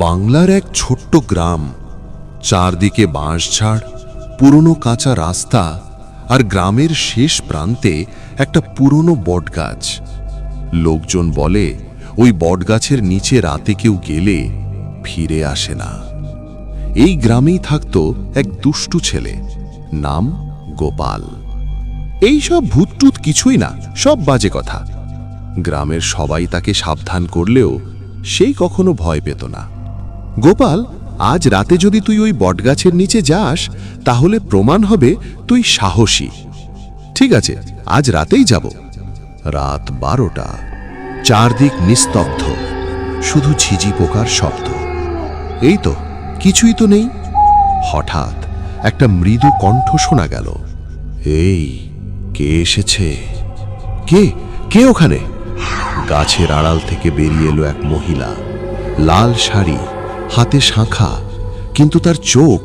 বাংলার এক ছোট্ট গ্রাম, চারদিকে বাঁশঝাড়, পুরনো কাঁচা রাস্তা, আর গ্রামের শেষ প্রান্তে একটা পুরনো বটগাছ। লোকজন বলে ওই বটগাছের নিচে রাতে কেউ গেলে ফিরে আসে না। এই গ্রামেই থাকতো এক দুষ্টু ছেলে, নাম গোপাল। এই সব ভূতটুত কিছুই না, সব বাজে কথা। গ্রামের সবাই তাকে সাবধান করলেও সেই কখনো ভয় পেত না। গোপাল, আজ রাতে যদি তুই ওই বটগাছের নিচে যাস তাহলে প্রমাণ হবে তুই সাহসী। ঠিক আছে, আজ রাতেই যাব। রাত 12টা, চারদিক নিস্তব্ধ, শুধু ঝিঝি পোকার শব্দ। এই তো, কিছুই তো নেই। হঠাৎ একটা মৃদু কণ্ঠ শোনা গেল। এই, কে এসেছে? কে কে ওখানে? গাছের আড়াল থেকে বেরিয়ে এলো এক মহিলা, লাল শাড়ি, হাতে শাঁখা, কিন্তু তার চোখ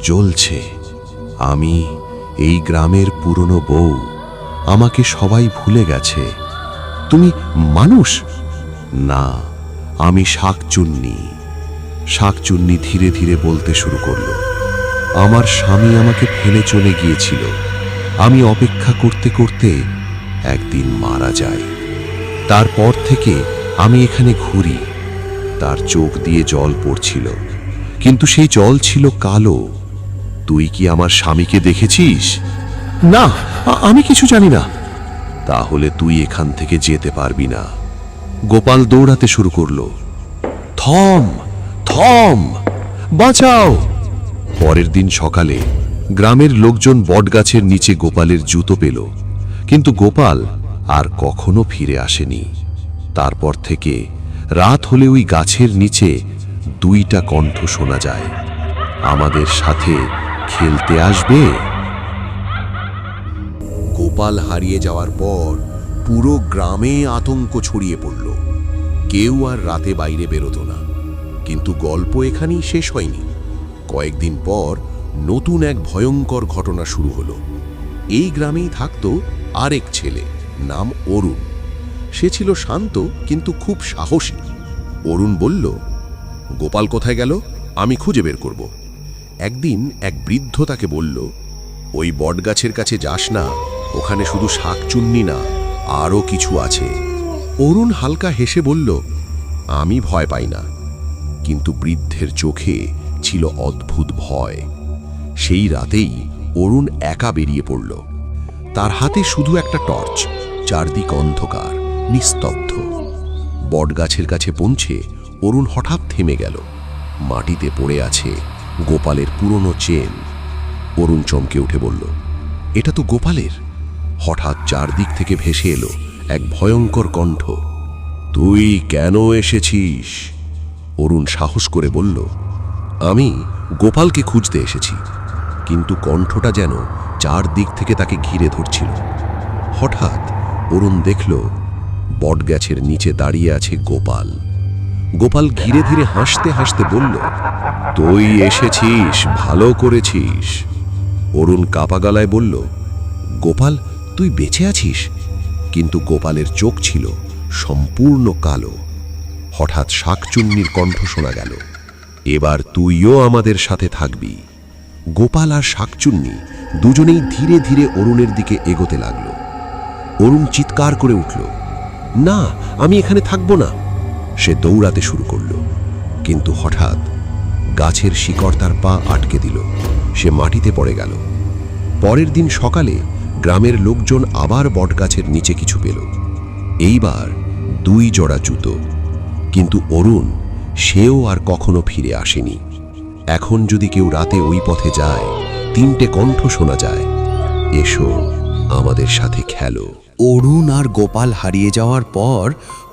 জ্বলছে। আমি এই গ্রামের পুরনো বউ, আমাকে সবাই ভুলে গেছে। তুমি মানুষ? না, আমি শাকচুন্নি। শাকচুন্নি ধীরে ধীরে বলতে শুরু করল। আমার স্বামী আমাকে ফেলে চলে গিয়েছিল। আমি অপেক্ষা করতে করতে একদিন মারা যাই। তারপর থেকে আমি এখানে ঘুরি। তার চোখ দিয়ে জল পড়ছিল, কিন্তু সেই জল ছিল কালো। তুই কি আমার স্বামীকে দেখেছিস? না, আমি কিছু জানি না। তাহলে তুই এখান থেকে যেতে পারবি না। গোপাল দৌড়াতে শুরু করলো। থম থম, বাঁচাও! পরের দিন সকালে গ্রামের লোকজন বটগাছের নিচে গোপালের জুতো পেল, কিন্তু গোপাল আর কখনো ফিরে আসেনি। তারপর থেকে রাত হলে ওই গাছের নিচে দুইটা কণ্ঠ শোনা যায়, আমাদের সাথে খেলতে আসবে? গোপাল হারিয়ে যাওয়ার পর পুরো গ্রামে আতঙ্ক ছড়িয়ে পড়ল। কেউ আর রাতে বাইরে বেরোতো না। কিন্তু গল্প এখানেই শেষ হয়নি। কয়েকদিন পর নতুন এক ভয়ঙ্কর ঘটনা শুরু হলো। এই গ্রামেই থাকতো আরেক ছেলে, নাম অরুণ। সে ছিল শান্ত কিন্তু খুব সাহসী। অরুণ বলল, গোপাল কোথায় গেল আমি খুঁজে বের করব। একদিন এক বৃদ্ধ তাকে বলল, ওই বটগাছের কাছে যাস না, ওখানে শুধু শাকচুন্নি না, আরও কিছু আছে। অরুণ হালকা হেসে বলল, আমি ভয় পাই না। কিন্তু বৃদ্ধের চোখে ছিল অদ্ভুত ভয়। সেই রাতেই অরুণ একা বেরিয়ে পড়ল। তার হাতে শুধু একটা টর্চ, চারদিক অন্ধকার, নিস্তব্ধ। বটগাছের কাছে পৌঁছে অরুণ হঠাৎ থেমে গেল। মাটিতে পড়ে আছে গোপালের পুরনো চেন। অরুণ চমকে উঠে বলল, এটা তো গোপালের। হঠাৎ চারদিক থেকে ভেসে এলো এক ভয়ঙ্কর কণ্ঠ। তুই কেন এসেছিস? অরুণ সাহস করে বলল, আমি গোপালকে খুঁজতে এসেছি। কিন্তু কণ্ঠটা যেন চারদিক থেকে তাকে ঘিরে ধরছিল। হঠাৎ অরুণ দেখল বটগাছের নিচে দাঁড়িয়ে আছে গোপাল। গোপাল ধীরে ধীরে হাসতে হাসতে বলল, তুই এসেছিস, ভালো করেছিস। অরুণ কাঁপা গলায় বলল, গোপাল তুই বেঁচে আছিস? কিন্তু গোপালের চোখ ছিল সম্পূর্ণ কালো। হঠাৎ শাকচুন্নির কণ্ঠ শোনা গেল, এবার তুইও আমাদের সাথে থাকবি। গোপাল আর শাকচুন্নি দুজনেই ধীরে ধীরে অরুণের দিকে এগোতে লাগলো। অরুণ চিৎকার করে উঠল, না, আমি এখানে থাকব না। সে দৌড়াতে শুরু করল, কিন্তু হঠাৎ গাছের শিকড় তার পা আটকে দিল। সে মাটিতে পড়ে গেল। পরের দিন সকালে গ্রামের লোকজন আবার বটগাছের নিচে কিছু পেল। এইবার 2 জোড়া জুতো। কিন্তু অরুণ, সেও আর কখনো ফিরে আসেনি। এখন যদি কেউ রাতে ওই পথে যায়, 3টে কণ্ঠ শোনা যায়, এসো আমাদের সাথে খেলো। অরুণ আর গোপাল হারিয়ে যাওয়ার পর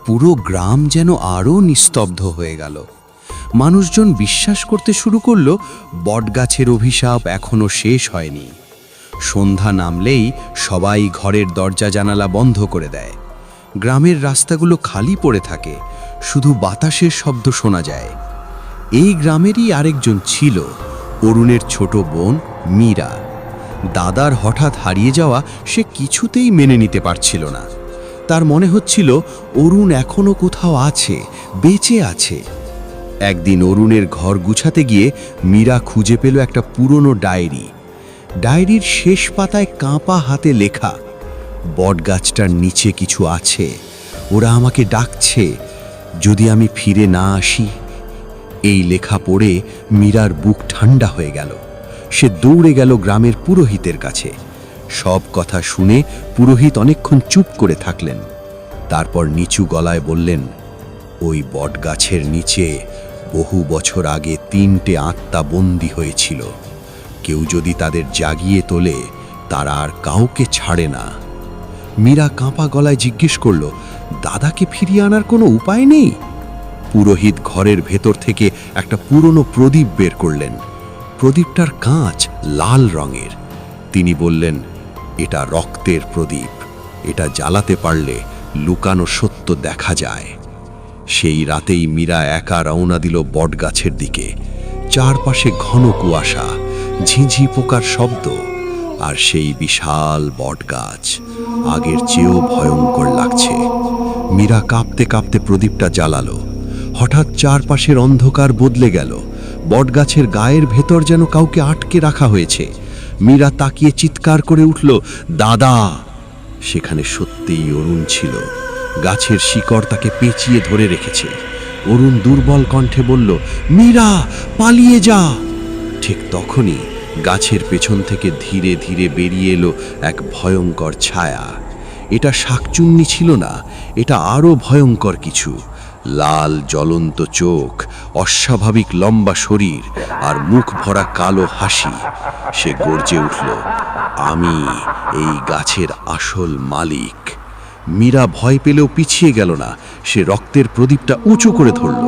পুরো গ্রাম যেন আরও নিস্তব্ধ হয়ে গেল। মানুষজন বিশ্বাস করতে শুরু করল বটগাছের অভিশাপ এখনো শেষ হয়নি। সন্ধ্যা নামলেই সবাই ঘরের দরজা জানালা বন্ধ করে দেয়। গ্রামের রাস্তাগুলো খালি পড়ে থাকে, শুধু বাতাসের শব্দ শোনা যায়। এই গ্রামেরই আরেকজন ছিল অরুণের ছোট বোন মীরা। দাদার হঠাৎ হারিয়ে যাওয়া সে কিছুতেই মেনে নিতে পারছিল না। তার মনে হচ্ছিল অরুণ এখনো কোথাও আছে, বেঁচে আছে। একদিন অরুণের ঘর গুছাতে গিয়ে মীরা খুঁজে পেল একটা পুরনো ডায়েরি। ডায়েরির শেষ পাতায় কাঁপা হাতে লেখা, বটগাছটার নিচে কিছু আছে, ওরা আমাকে ডাকছে, যদি আমি ফিরে না আসি। এই লেখা পড়ে মীরার বুক ঠান্ডা হয়ে গেল। সে দৌড়ে গেল গ্রামের পুরোহিতের কাছে। সব কথা শুনে পুরোহিত অনেকক্ষণ চুপ করে থাকলেন। তারপর নিচু গলায় বললেন, ওই বটগাছের নিচে বহু বছর আগে 3টে আত্মা বন্দী হয়েছিল। কেউ যদি তাদের জাগিয়ে তোলে, তারা আর কাউকে ছাড়ে না। মীরা কাঁপা গলায় জিজ্ঞেস করল, দাদাকে ফিরিয়ে আনার কোনো উপায় নেই? পুরোহিত ঘরের ভেতর থেকে একটা পুরনো প্রদীপ বের করলেন। প্রদীপটার কাঁচ লাল রঙের। তিনি বললেন, এটা রক্তের প্রদীপ, এটা জ্বালাতে পারলে লুকানো সত্য দেখা যায়। সেই রাতেই মীরা একা রওনা দিল বটগাছের দিকে। চারপাশে ঘন কুয়াশা, ঝিঁঝি পোকার শব্দ, আর সেই বিশাল বটগাছ আগের চেয়েও ভয়ঙ্কর লাগছে। মীরা কাঁপতে কাঁপতে প্রদীপটা জ্বালালো। হঠাৎ চারপাশের অন্ধকার বদলে গেল। বটগাছের গায়ের ভেতর যেন কাউকে আটকে রাখা হয়েছে। মীরা তাকিয়ে চিৎকার করে উঠল, দাদা! সেখানে সত্যিই অরুণ ছিল। গাছের শিকড় তাকে পেঁচিয়ে ধরে রেখেছে। অরুণ দুর্বল কণ্ঠে বলল, মীরা, পালিয়ে যা! ঠিক তখনই গাছের পেছন থেকে ধীরে ধীরে বেরিয়ে এলো এক ভয়ঙ্কর ছায়া। এটা শাকচুন্নি ছিল না, এটা আরো ভয়ঙ্কর কিছু। লাল জ্বলন্ত চোখ, অস্বাভাবিক লম্বা শরীর, আর মুখ ভরা কালো হাসি। সে গর্জে উঠল, আমি এই গাছের আসল মালিক। মীরা ভয় পেলেও পিছিয়ে গেল না। সে রক্তের প্রদীপটা উঁচু করে ধরল।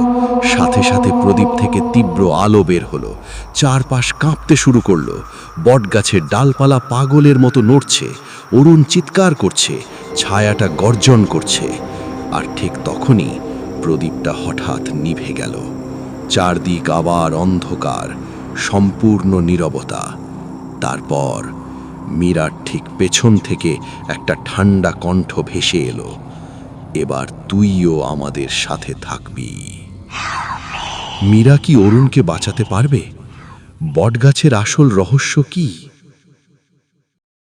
সাথে সাথে প্রদীপ থেকে তীব্র আলো বের হলো। চারপাশ কাঁপতে শুরু করলো। বটগাছের ডালপালা পাগলের মতো নড়ছে। অরুণ চিৎকার করছে, ছায়াটা গর্জন করছে। আর ঠিক তখনই প্রদীপটা হঠাৎ নিভে গেল। চারদিক আবার অন্ধকার, সম্পূর্ণ নীরবতা। তারপর মীরার ঠিক পেছন থেকে একটা ঠান্ডা কণ্ঠ ভেসে এলো, এবার তুইও আমাদের সাথে থাকবি। মীরা কি অরুণকে বাঁচাতে পারবে? বটগাছের আসল রহস্য কি?